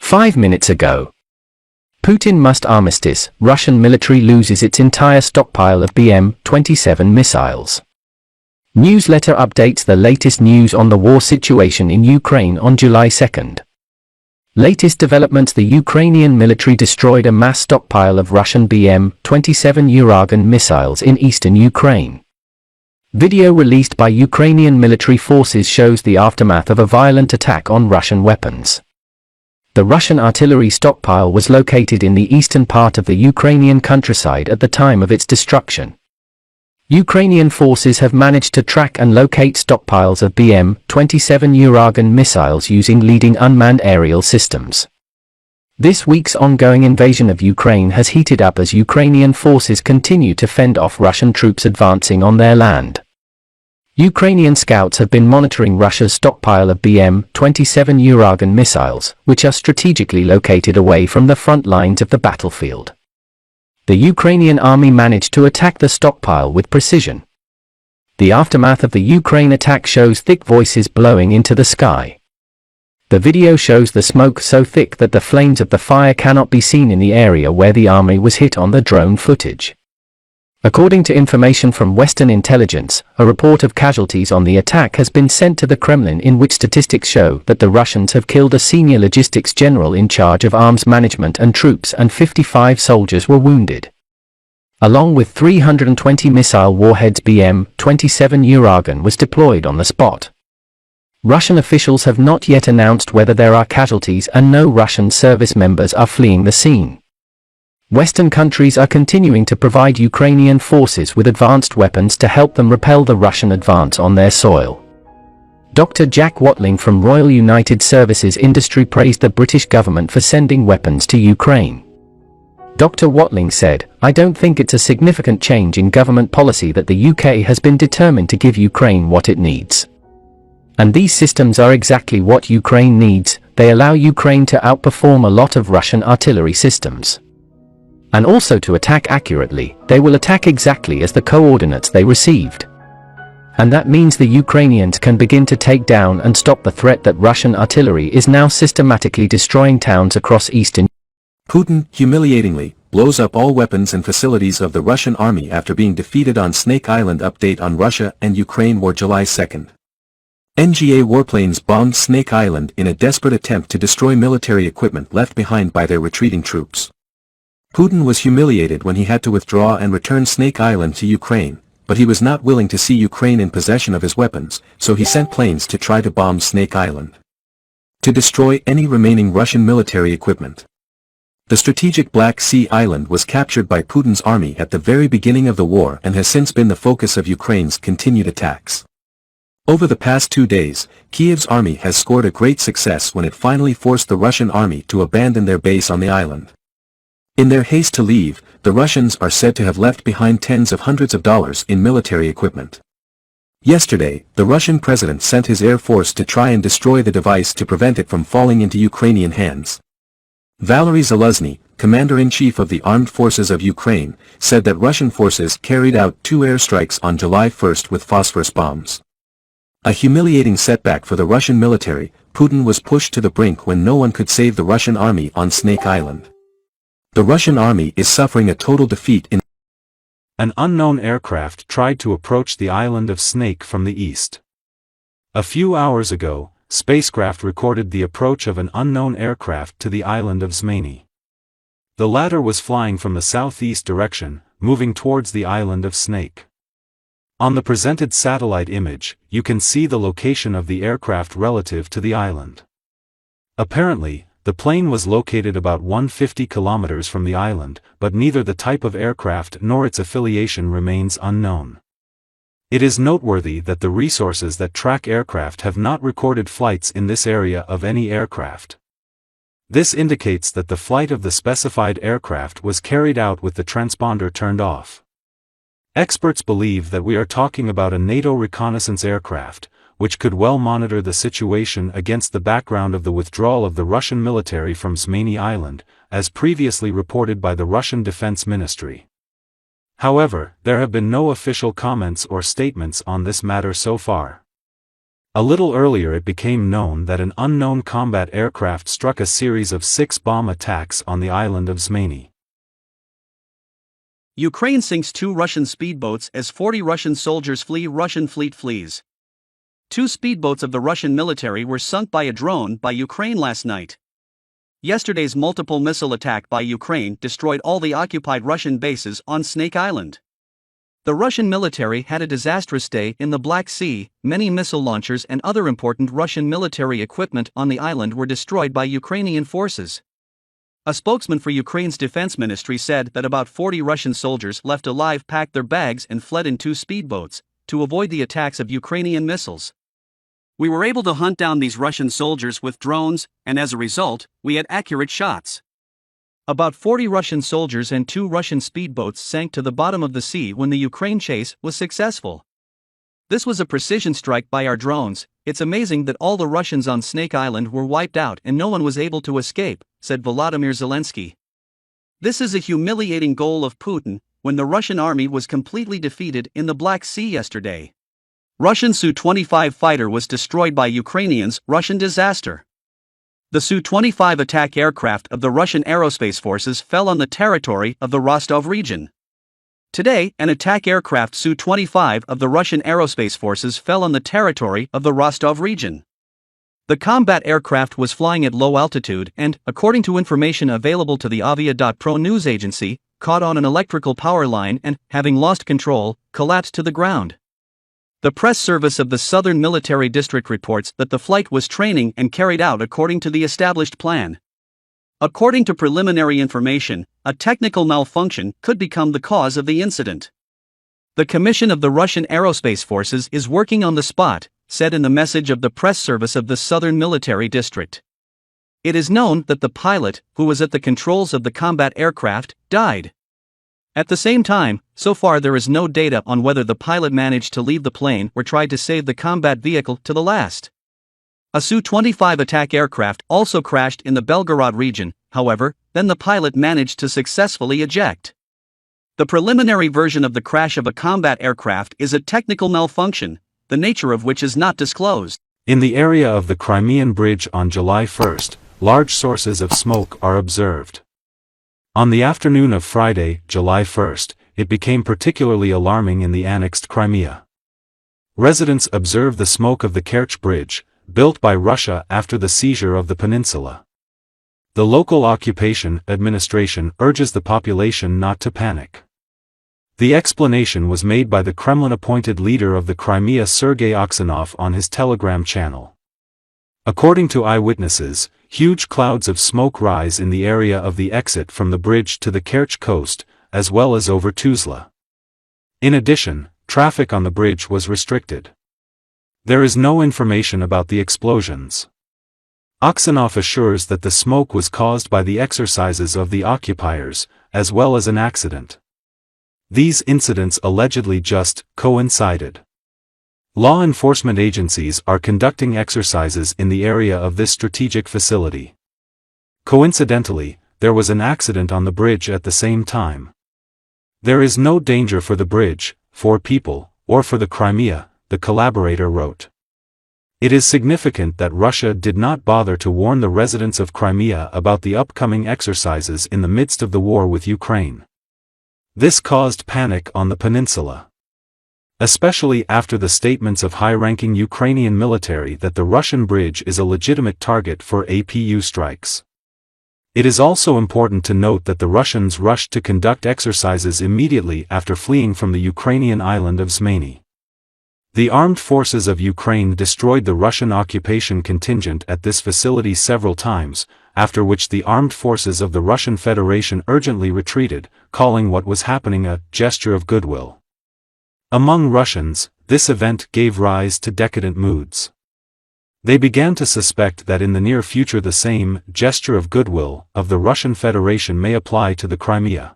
5 minutes ago. Putin must armistice. Russian military loses its entire stockpile of BM-27 missiles. Newsletter updates the latest news on the war situation in Ukraine on July 2nd. Latest developments: the Ukrainian military destroyed a mass stockpile of Russian BM-27 Uragan missiles in eastern Ukraine. Video released by Ukrainian military forces shows the aftermath of a violent attack on Russian weapons. The Russian artillery stockpile was located in the eastern part of the Ukrainian countryside at the time of its destruction. Ukrainian forces have managed to track and locate stockpiles of BM-27 Uragan missiles using leading unmanned aerial systems. This week's ongoing invasion of Ukraine has heated up as Ukrainian forces continue to fend off Russian troops advancing on their land. Ukrainian scouts have been monitoring Russia's stockpile of BM-27 Uragan missiles, which are strategically located away from the front lines of the battlefield. The Ukrainian army managed to attack the stockpile with precision. The aftermath of the Ukraine attack shows thick voices blowing into the sky. The video shows the smoke so thick that the flames of the fire cannot be seen in the area where the army was hit on the drone footage. According to information from Western intelligence, a report of casualties on the attack has been sent to the Kremlin, in which statistics show that the Russians have killed a senior logistics general in charge of arms management and troops, and 55 soldiers were wounded. Along with 320 missile warheads, BM-27 Uragan was deployed on the spot. Russian officials have not yet announced whether there are casualties, and no Russian service members are fleeing the scene. Western countries are continuing to provide Ukrainian forces with advanced weapons to help them repel the Russian advance on their soil. Dr. Jack Watling from Royal United Services Industry praised the British government for sending weapons to Ukraine. Dr. Watling said, "I don't think it's a significant change in government policy that the UK has been determined to give Ukraine what it needs. And these systems are exactly what Ukraine needs. They allow Ukraine to outperform a lot of Russian artillery systems. And also to attack accurately. They will attack exactly as the coordinates they received. And that means the Ukrainians can begin to take down and stop the threat that Russian artillery is now systematically destroying towns across eastern." Putin, humiliatingly, blows up all weapons and facilities of the Russian army after being defeated on Snake Island. Update on Russia and Ukraine war July 2nd. NGA warplanes bombed Snake Island in a desperate attempt to destroy military equipment left behind by their retreating troops. Putin was humiliated when he had to withdraw and return Snake Island to Ukraine, but he was not willing to see Ukraine in possession of his weapons, so he sent planes to try to bomb Snake Island, to destroy any remaining Russian military equipment. The strategic Black Sea island was captured by Putin's army at the very beginning of the war and has since been the focus of Ukraine's continued attacks. Over the past 2 days, Kiev's army has scored a great success when it finally forced the Russian army to abandon their base on the island. In their haste to leave, the Russians are said to have left behind tens of hundreds of dollars in military equipment. Yesterday, the Russian president sent his air force to try and destroy the device to prevent it from falling into Ukrainian hands. Valery Zaluzny, commander-in-chief of the armed forces of Ukraine, said that Russian forces carried out 2 airstrikes on July 1st with phosphorus bombs. A humiliating setback for the Russian military. Putin was pushed to the brink when no one could save the Russian army on Snake Island. The Russian army is suffering a total defeat in. An unknown aircraft tried to approach the island of Snake from the east. A few hours ago, spacecraft recorded the approach of an unknown aircraft to the island of Zmeny. The latter was flying from the southeast direction, moving towards the island of Snake. On the presented satellite image, you can see the location of the aircraft relative to the island. Apparently, the plane was located about 150 kilometers from the island, but neither the type of aircraft nor its affiliation remains unknown. It is noteworthy that the resources that track aircraft have not recorded flights in this area of any aircraft. This indicates that the flight of the specified aircraft was carried out with the transponder turned off. Experts believe that we are talking about a NATO reconnaissance aircraft, which could well monitor the situation against the background of the withdrawal of the Russian military from Zmeny Island, as previously reported by the Russian Defense Ministry. However, there have been no official comments or statements on this matter so far. A little earlier it became known that an unknown combat aircraft struck a series of 6 bomb attacks on the island of Zmeny. Ukraine sinks 2 Russian speedboats as 40 Russian soldiers flee. Russian fleet flees. 2 speedboats of the Russian military were sunk by a drone by Ukraine last night. Yesterday's multiple missile attack by Ukraine destroyed all the occupied Russian bases on Snake Island. The Russian military had a disastrous day in the Black Sea. Many missile launchers and other important Russian military equipment on the island were destroyed by Ukrainian forces. A spokesman for Ukraine's defense ministry said that about 40 Russian soldiers left alive packed their bags and fled in 2 speedboats to avoid the attacks of Ukrainian missiles. We were able to hunt down these Russian soldiers with drones, and as a result, we had accurate shots. About 40 Russian soldiers and 2 Russian speedboats sank to the bottom of the sea when the Ukraine chase was successful. This was a precision strike by our drones. It's amazing that all the Russians on Snake Island were wiped out and no one was able to escape, said Volodymyr Zelensky. This is a humiliating goal of Putin, when the Russian army was completely defeated in the Black Sea yesterday. Russian Su-25 fighter was destroyed by Ukrainians. Russian disaster. The Su-25 attack aircraft of the Russian aerospace forces fell on the territory of the Rostov region. Today, an attack aircraft Su-25 of the Russian aerospace forces fell on the territory of the Rostov region. The combat aircraft was flying at low altitude and, according to information available to the Avia.pro news agency, caught on an electrical power line and, having lost control, collapsed to the ground. The press service of the Southern Military District reports that the flight was training and carried out according to the established plan. According to preliminary information, a technical malfunction could become the cause of the incident. The Commission of the Russian Aerospace Forces is working on the spot, said in the message of the press service of the Southern Military District. It is known that the pilot, who was at the controls of the combat aircraft, died. At the same time, so far there is no data on whether the pilot managed to leave the plane or tried to save the combat vehicle to the last. A Su-25 attack aircraft also crashed in the Belgorod region, however, then the pilot managed to successfully eject. The preliminary version of the crash of a combat aircraft is a technical malfunction, the nature of which is not disclosed. In the area of the Crimean Bridge on July 1st, large sources of smoke are observed. On the afternoon of Friday, July 1st, it became particularly alarming in the annexed Crimea. Residents observed the smoke of the Kerch Bridge, built by Russia after the seizure of the peninsula. The local occupation administration urges the population not to panic. The explanation was made by the Kremlin-appointed leader of the Crimea Sergei Aksanov on his Telegram channel. According to eyewitnesses, huge clouds of smoke rise in the area of the exit from the bridge to the Kerch coast, as well as over Tuzla. In addition, traffic on the bridge was restricted. There is no information about the explosions. Aksanov assures that the smoke was caused by the exercises of the occupiers, as well as an accident. These incidents allegedly just coincided. Law enforcement agencies are conducting exercises in the area of this strategic facility. Coincidentally, there was an accident on the bridge at the same time. There is no danger for the bridge, for people, or for the Crimea, the collaborator wrote. It is significant that Russia did not bother to warn the residents of Crimea about the upcoming exercises in the midst of the war with Ukraine. This caused panic on the peninsula. Especially after the statements of high-ranking Ukrainian military that the Russian bridge is a legitimate target for APU strikes. It is also important to note that the Russians rushed to conduct exercises immediately after fleeing from the Ukrainian island of Zmeny. The armed forces of Ukraine destroyed the Russian occupation contingent at this facility several times, after which the armed forces of the Russian Federation urgently retreated, calling what was happening a gesture of goodwill. Among Russians, this event gave rise to decadent moods. They began to suspect that in the near future the same gesture of goodwill of the Russian Federation may apply to the Crimea.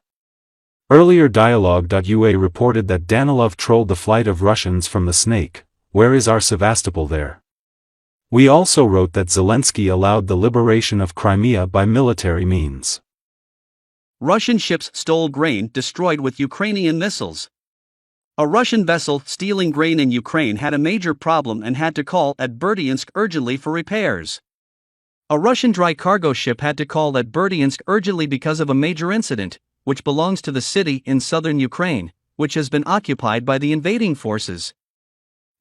Earlier Dialogue.ua reported that Danilov trolled the flight of Russians from the Snake. Where is our Sevastopol there? We also wrote that Zelensky allowed the liberation of Crimea by military means. Russian ships stole grain destroyed with Ukrainian missiles. A Russian vessel stealing grain in Ukraine had a major problem and had to call at Berdyansk urgently for repairs. A Russian dry cargo ship had to call at Berdyansk urgently because of a major incident, which belongs to the city in southern Ukraine, which has been occupied by the invading forces.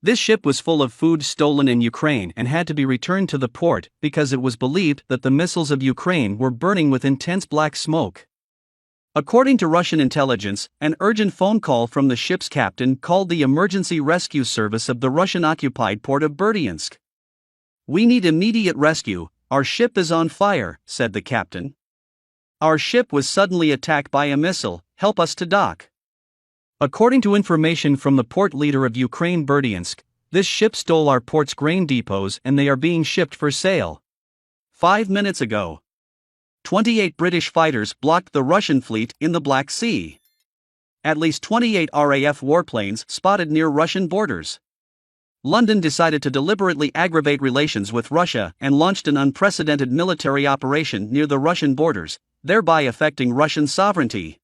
This ship was full of food stolen in Ukraine and had to be returned to the port because it was believed that the missiles of Ukraine were burning with intense black smoke. According to Russian intelligence, an urgent phone call from the ship's captain called the emergency rescue service of the Russian-occupied port of Berdyansk. "We need immediate rescue, our ship is on fire," said the captain. "Our ship was suddenly attacked by a missile, help us to dock." According to information from the port leader of Ukraine Berdyansk, this ship stole our port's grain depots and they are being shipped for sale. 5 minutes ago, 28 British fighters blocked the Russian fleet in the Black Sea. At least 28 RAF warplanes spotted near Russian borders. London decided to deliberately aggravate relations with Russia and launched an unprecedented military operation near the Russian borders, thereby affecting Russian sovereignty.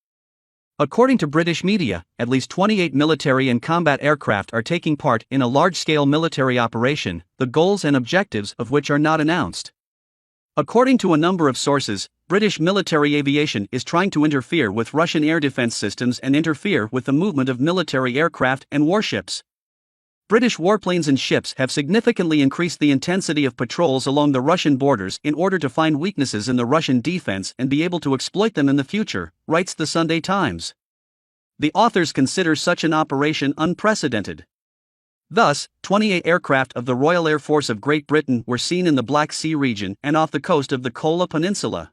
According to British media, at least 28 military and combat aircraft are taking part in a large-scale military operation, the goals and objectives of which are not announced. According to a number of sources, British military aviation is trying to interfere with Russian air defense systems and interfere with the movement of military aircraft and warships. British warplanes and ships have significantly increased the intensity of patrols along the Russian borders in order to find weaknesses in the Russian defense and be able to exploit them in the future, writes the Sunday Times. The authors consider such an operation unprecedented. Thus, 28 aircraft of the Royal Air Force of Great Britain were seen in the Black Sea region and off the coast of the Kola Peninsula.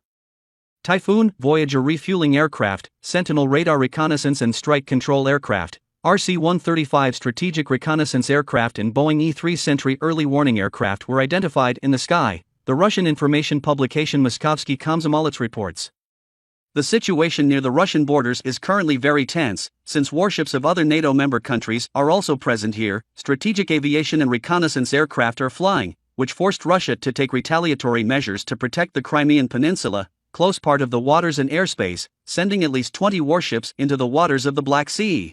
Typhoon, Voyager refueling aircraft, Sentinel radar reconnaissance and strike control aircraft, RC-135 strategic reconnaissance aircraft and Boeing E-3 Sentry early warning aircraft were identified in the sky, the Russian information publication Moskovsky Komsomolets reports. The situation near the Russian borders is currently very tense, since warships of other NATO member countries are also present here. Strategic aviation and reconnaissance aircraft are flying, which forced Russia to take retaliatory measures to protect the Crimean Peninsula, close part of the waters and airspace, sending at least 20 warships into the waters of the Black Sea.